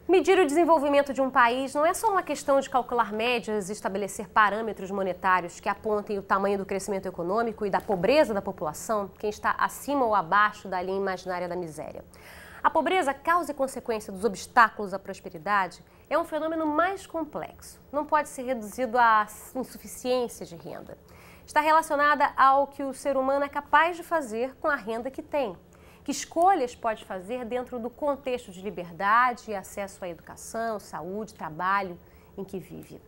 Medir o desenvolvimento de um país não é só uma questão de calcular médias e estabelecer parâmetros monetários que apontem o tamanho do crescimento econômico e da pobreza da população, quem está acima ou abaixo da linha imaginária da miséria. A pobreza, causa e consequência dos obstáculos à prosperidade, é um fenômeno mais complexo. Não pode ser reduzido à insuficiência de renda. Está relacionada ao que o ser humano é capaz de fazer com a renda que tem. Que escolhas pode fazer dentro do contexto de liberdade e acesso à educação, saúde, trabalho em que vive.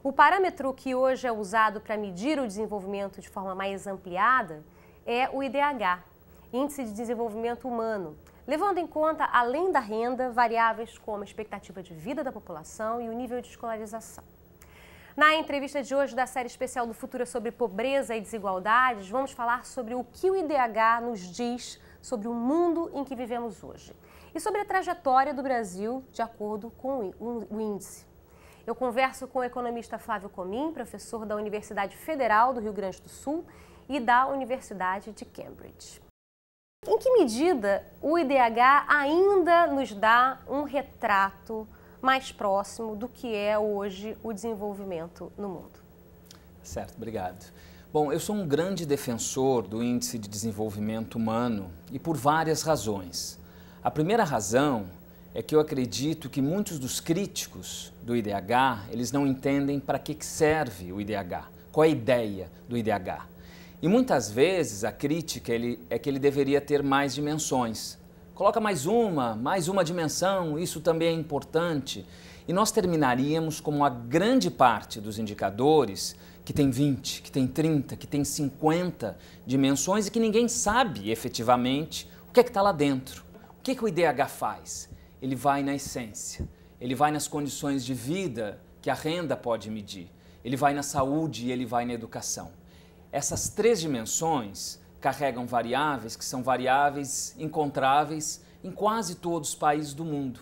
O parâmetro que hoje é usado para medir o desenvolvimento de forma mais ampliada é o IDH, Índice de Desenvolvimento Humano, levando em conta, além da renda, variáveis como a expectativa de vida da população e o nível de escolarização. Na entrevista de hoje da série especial do Futuro sobre pobreza e desigualdades, vamos falar sobre o que o IDH nos diz sobre o mundo em que vivemos hoje e sobre a trajetória do Brasil de acordo com o índice. Eu converso com o economista Flávio Comin, professor da Universidade Federal do Rio Grande do Sul e da Universidade de Cambridge. Em que medida o IDH ainda nos dá um retrato mais próximo do que é hoje o desenvolvimento no mundo? Certo, obrigado. Bom, eu sou um grande defensor do Índice de Desenvolvimento Humano e por várias razões. A primeira razão é que eu acredito que muitos dos críticos do IDH, eles não entendem para que serve o IDH, qual é a ideia do IDH. E muitas vezes a crítica é que ele deveria ter mais dimensões. Coloca mais uma dimensão, isso também é importante. E nós terminaríamos como a grande parte dos indicadores que tem 20, que tem 30, que tem 50 dimensões e que ninguém sabe efetivamente o que é que está lá dentro. O que é que o IDH faz? Ele vai na essência, ele vai nas condições de vida que a renda pode medir, ele vai na saúde e ele vai na educação. Essas três dimensões carregam variáveis que são variáveis encontráveis em quase todos os países do mundo.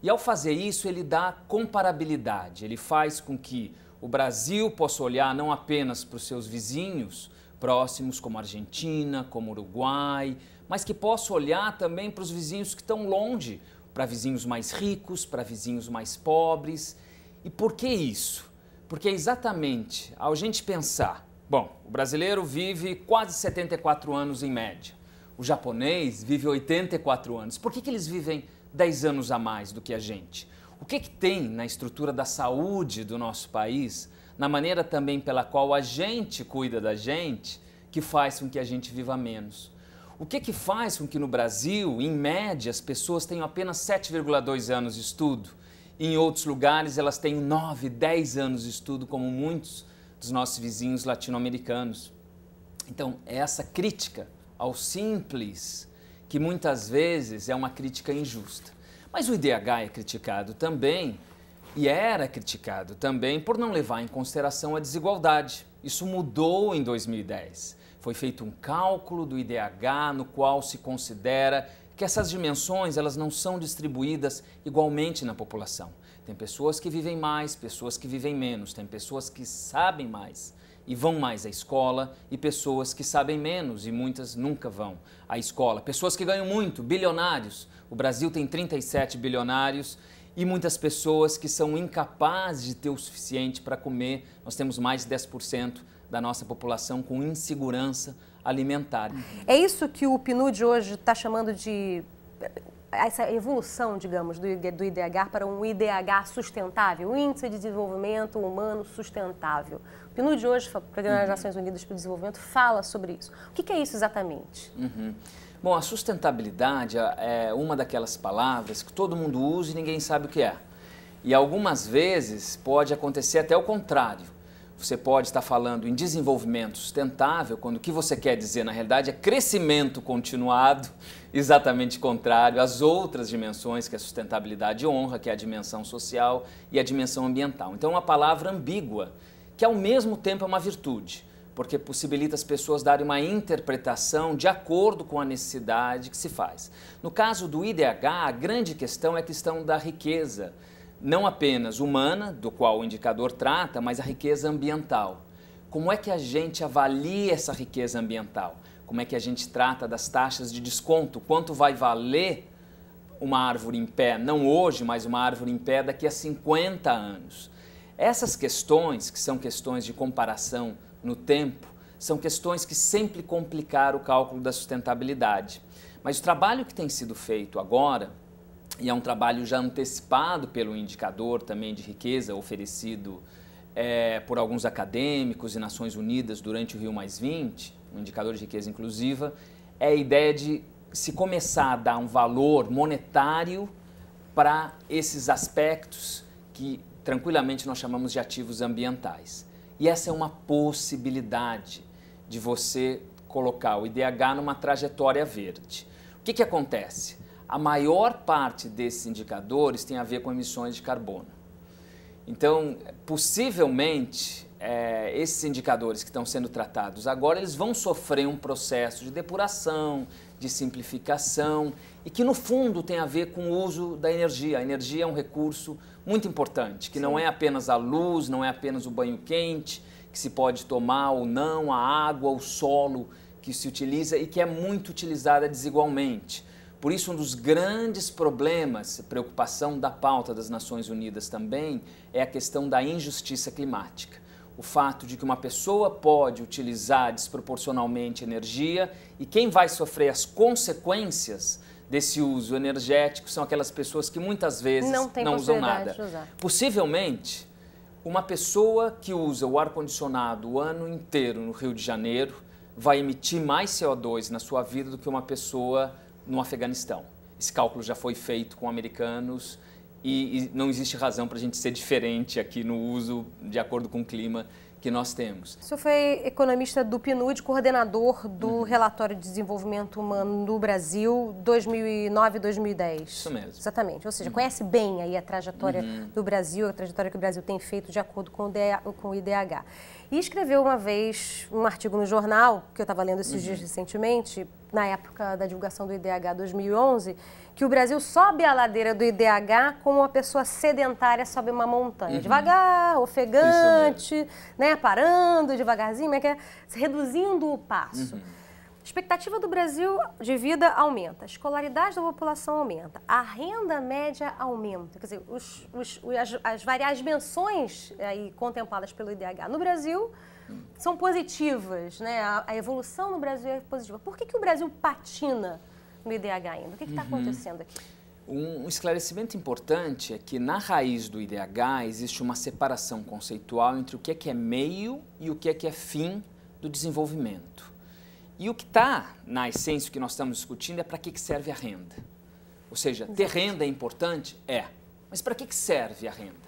E ao fazer isso, ele dá comparabilidade, ele faz com que o Brasil possa olhar não apenas para os seus vizinhos próximos, como a Argentina, como o Uruguai, mas que possa olhar também para os vizinhos que estão longe, para vizinhos mais ricos, para vizinhos mais pobres. E por que isso? Porque exatamente ao gente pensar, bom, o brasileiro vive quase 74 anos em média, o japonês vive 84 anos. Por que eles vivem 10 anos a mais do que a gente? O que tem na estrutura da saúde do nosso país, na maneira também pela qual a gente cuida da gente, que faz com que a gente viva menos? O que faz com que no Brasil, em média, as pessoas tenham apenas 7,2 anos de estudo e em outros lugares elas tenham 9, 10 anos de estudo, como muitos dos nossos vizinhos latino-americanos? Então, é essa crítica ao simples que muitas vezes é uma crítica injusta. Mas o IDH é criticado também, e era criticado também, por não levar em consideração a desigualdade. Isso mudou em 2010. Foi feito um cálculo do IDH no qual se considera que essas dimensões elas não são distribuídas igualmente na população. Tem pessoas que vivem mais, pessoas que vivem menos, tem pessoas que sabem mais e vão mais à escola e pessoas que sabem menos e muitas nunca vão à escola. Pessoas que ganham muito, bilionários. O Brasil tem 37 bilionários e muitas pessoas que são incapazes de ter o suficiente para comer. Nós temos mais de 10% da nossa população com insegurança alimentar. É isso que o PNUD hoje está chamando de essa evolução, digamos, do IDH para um IDH sustentável, o Índice de Desenvolvimento Humano Sustentável. O PNUD hoje, Programa das Nações Unidas para o Desenvolvimento, fala sobre isso. O que é isso exatamente? Bom, a sustentabilidade é uma daquelas palavras que todo mundo usa e ninguém sabe o que é. E algumas vezes pode acontecer até o contrário. Você pode estar falando em desenvolvimento sustentável, quando o que você quer dizer, na realidade, é crescimento continuado, exatamente contrário às outras dimensões que a sustentabilidade honra, que é a dimensão social e a dimensão ambiental. Então, é uma palavra ambígua, que ao mesmo tempo é uma virtude, porque possibilita as pessoas darem uma interpretação de acordo com a necessidade que se faz. No caso do IDH, a grande questão é a questão da riqueza, não apenas humana, do qual o indicador trata, mas a riqueza ambiental. Como é que a gente avalia essa riqueza ambiental? Como é que a gente trata das taxas de desconto? Quanto vai valer uma árvore em pé, não hoje, mas uma árvore em pé daqui a 50 anos. Essas questões, que são questões de comparação no tempo, são questões que sempre complicaram o cálculo da sustentabilidade. Mas o trabalho que tem sido feito agora, e é um trabalho já antecipado pelo indicador também de riqueza oferecido por alguns acadêmicos e Nações Unidas durante o Rio+20, um indicador de riqueza inclusiva, é a ideia de se começar a dar um valor monetário para esses aspectos que tranquilamente nós chamamos de ativos ambientais. E essa é uma possibilidade de você colocar o IDH numa trajetória verde. O que acontece? A maior parte desses indicadores tem a ver com emissões de carbono. Então, possivelmente, esses indicadores que estão sendo tratados agora, eles vão sofrer um processo de depuração, de simplificação e que, no fundo, tem a ver com o uso da energia. A energia é um recurso muito importante, que não é apenas a luz, não é apenas o banho quente, que se pode tomar ou não, a água, o solo que se utiliza e que é muito utilizada desigualmente. Por isso, um dos grandes problemas, preocupação da pauta das Nações Unidas também, é a questão da injustiça climática. O fato de que uma pessoa pode utilizar desproporcionalmente energia e quem vai sofrer as consequências desse uso energético são aquelas pessoas que muitas vezes não usam nada. Possivelmente, uma pessoa que usa o ar-condicionado o ano inteiro no Rio de Janeiro vai emitir mais CO2 na sua vida do que uma pessoa no Afeganistão. Esse cálculo já foi feito com americanos e não existe razão para a gente ser diferente aqui no uso de acordo com o clima que nós temos. O senhor foi economista do PNUD, coordenador do Relatório de Desenvolvimento Humano no Brasil 2009-2010. Isso mesmo. Exatamente. Ou seja, conhece bem aí a trajetória do Brasil, a trajetória que o Brasil tem feito de acordo com o IDH. E escreveu uma vez um artigo no jornal, que eu estava lendo esses dias recentemente, na época da divulgação do IDH 2011, que o Brasil sobe a ladeira do IDH como uma pessoa sedentária sobe uma montanha. Devagar, ofegante, né, parando devagarzinho, reduzindo o passo. A expectativa do Brasil de vida aumenta, a escolaridade da população aumenta, a renda média aumenta. Quer dizer, as variáveis dimensões aí contempladas pelo IDH no Brasil são positivas, né? A evolução no Brasil é positiva. Por que o Brasil patina no IDH ainda? O que está acontecendo aqui? Um esclarecimento importante é que na raiz do IDH existe uma separação conceitual entre o que é meio e o que é fim do desenvolvimento. E o que está na essência que nós estamos discutindo é para que serve a renda. Ou seja, ter renda é importante? É. Mas para que serve a renda?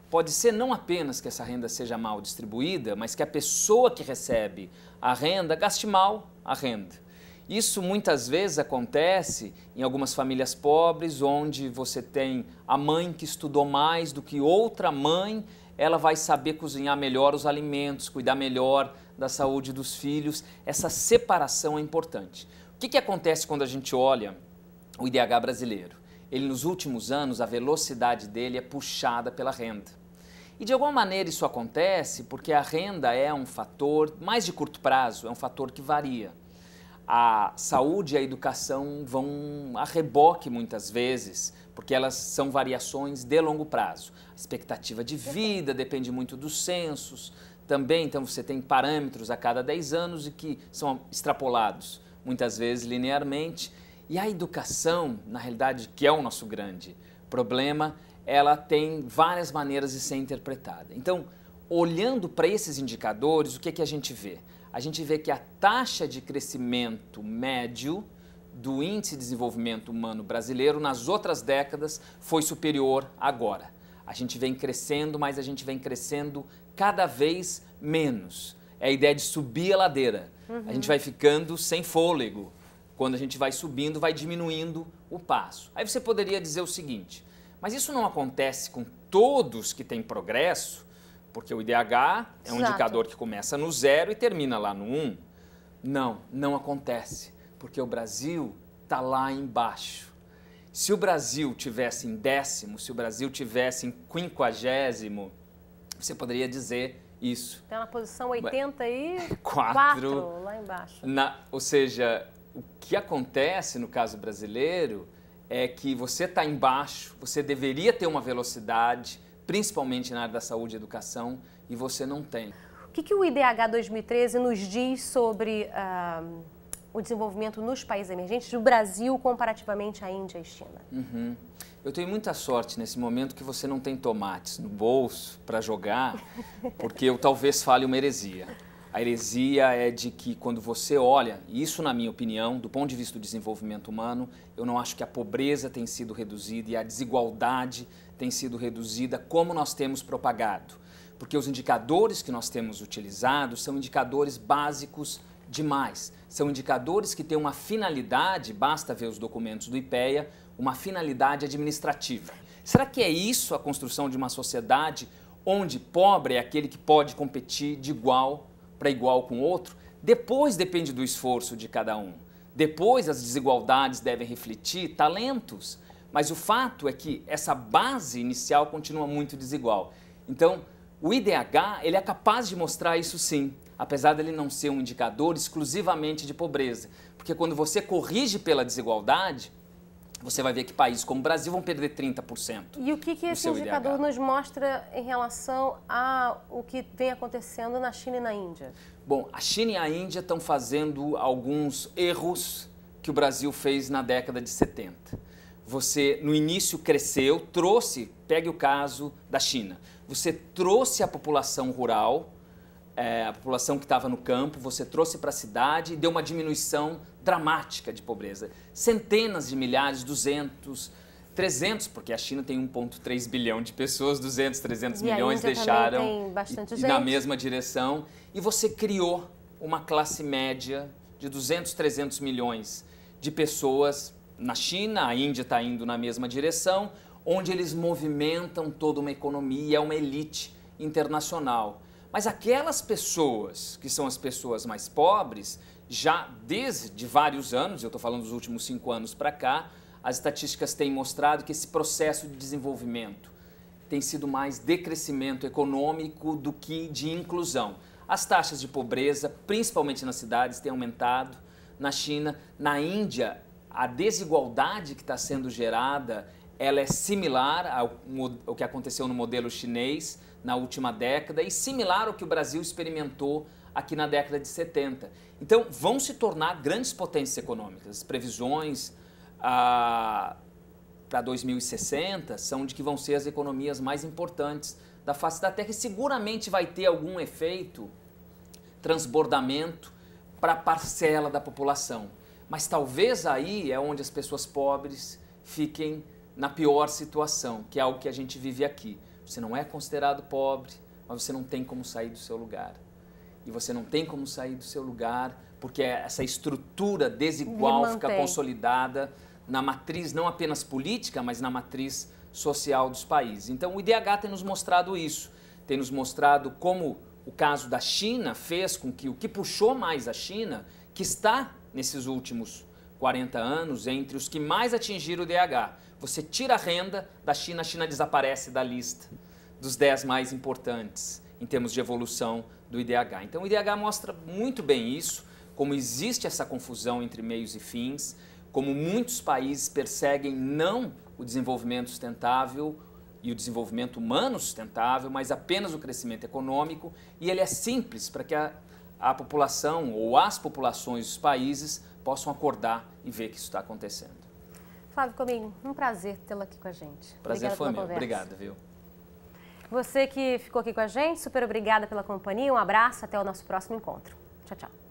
Pode ser não apenas que essa renda seja mal distribuída, mas que a pessoa que recebe a renda gaste mal a renda. Isso muitas vezes acontece em algumas famílias pobres, onde você tem a mãe que estudou mais do que outra mãe, ela vai saber cozinhar melhor os alimentos, cuidar melhor da saúde dos filhos. Essa separação é importante. O que acontece quando a gente olha o IDH brasileiro? Ele, nos últimos anos, a velocidade dele é puxada pela renda. E, de alguma maneira, isso acontece porque a renda é um fator, mais de curto prazo, é um fator que varia. A saúde e a educação vão a reboque muitas vezes, porque elas são variações de longo prazo. A expectativa de vida depende muito dos censos. Também, então, você tem parâmetros a cada 10 anos e que são extrapolados, muitas vezes linearmente. E a educação, na realidade, que é o nosso grande problema, ela tem várias maneiras de ser interpretada. Então, olhando para esses indicadores, o que a gente vê? A gente vê que a taxa de crescimento médio do Índice de Desenvolvimento Humano brasileiro nas outras décadas foi superior agora. A gente vem crescendo, mas a gente vem crescendo cada vez menos. É a ideia de subir a ladeira. A gente vai ficando sem fôlego. Quando a gente vai subindo, vai diminuindo o passo. Aí você poderia dizer o seguinte, mas isso não acontece com todos que têm progresso, porque o IDH é um indicador que começa no 0 e termina lá no 1. Não, não acontece, porque o Brasil está lá embaixo. Se o Brasil tivesse em 10º, se o Brasil tivesse em 50º, você poderia dizer isso. Está na posição 84, lá embaixo. Ou seja, o que acontece no caso brasileiro é que você está embaixo, você deveria ter uma velocidade, principalmente na área da saúde e educação, e você não tem. O que o IDH 2013 nos diz sobre o desenvolvimento nos países emergentes do Brasil comparativamente à Índia e China? Eu tenho muita sorte nesse momento que você não tem tomates no bolso para jogar, porque eu talvez fale uma heresia. A heresia é de que quando você olha, e isso na minha opinião, do ponto de vista do desenvolvimento humano, eu não acho que a pobreza tem sido reduzida e a desigualdade tem sido reduzida como nós temos propagado. Porque os indicadores que nós temos utilizado são indicadores básicos demais. São indicadores que têm uma finalidade, basta ver os documentos do IPEA, uma finalidade administrativa. Será que é isso a construção de uma sociedade onde pobre é aquele que pode competir de igual para igual com o outro? Depois depende do esforço de cada um. Depois as desigualdades devem refletir talentos. Mas o fato é que essa base inicial continua muito desigual. Então, o IDH ele é capaz de mostrar isso sim, apesar dele não ser um indicador exclusivamente de pobreza. Porque quando você corrige pela desigualdade, você vai ver que países como o Brasil vão perder 30%. E o que esse indicador nos mostra em relação ao que vem acontecendo na China e na Índia? Bom, a China e a Índia estão fazendo alguns erros que o Brasil fez na década de 70. Você, no início, cresceu, trouxe, pegue o caso da China, você trouxe a população rural, a população que estava no campo, você trouxe para a cidade e deu uma diminuição dramática de pobreza. Centenas de milhares, 200, 300, porque a China tem 1,3 bilhão de pessoas, 200, 300 milhões deixaram e na mesma direção. E você criou uma classe média de 200, 300 milhões de pessoas na China, a Índia está indo na mesma direção, onde eles movimentam toda uma economia, uma elite internacional. Mas aquelas pessoas, que são as pessoas mais pobres, já desde vários anos, eu estou falando dos últimos 5 anos para cá, as estatísticas têm mostrado que esse processo de desenvolvimento tem sido mais decrescimento econômico do que de inclusão. As taxas de pobreza, principalmente nas cidades, têm aumentado. Na China, na Índia, a desigualdade que está sendo gerada, ela é similar ao que aconteceu no modelo chinês na última década e similar ao que o Brasil experimentou aqui na década de 70. Então, vão se tornar grandes potências econômicas. As previsões para 2060 são de que vão ser as economias mais importantes da face da Terra e seguramente vai ter algum efeito, transbordamento para a parcela da população. Mas talvez aí é onde as pessoas pobres fiquem na pior situação, que é algo que a gente vive aqui. Você não é considerado pobre, mas você não tem como sair do seu lugar. E você não tem como sair do seu lugar porque essa estrutura desigual fica consolidada na matriz não apenas política, mas na matriz social dos países. Então o IDH tem nos mostrado isso, tem nos mostrado como o caso da China fez com que o que puxou mais a China, que está nesses últimos 40 anos entre os que mais atingiram o IDH. Você tira a renda da China, a China desaparece da lista dos 10 mais importantes em termos de evolução do IDH. Então o IDH mostra muito bem isso, como existe essa confusão entre meios e fins, como muitos países perseguem não o desenvolvimento sustentável e o desenvolvimento humano sustentável, mas apenas o crescimento econômico, e ele é simples para que a população ou as populações dos países possam acordar e ver que isso está acontecendo. Flávio Comim, um prazer tê-lo aqui com a gente. Prazer foi meu. Obrigado, viu? Você que ficou aqui com a gente, super obrigada pela companhia, um abraço, até o nosso próximo encontro. Tchau, tchau.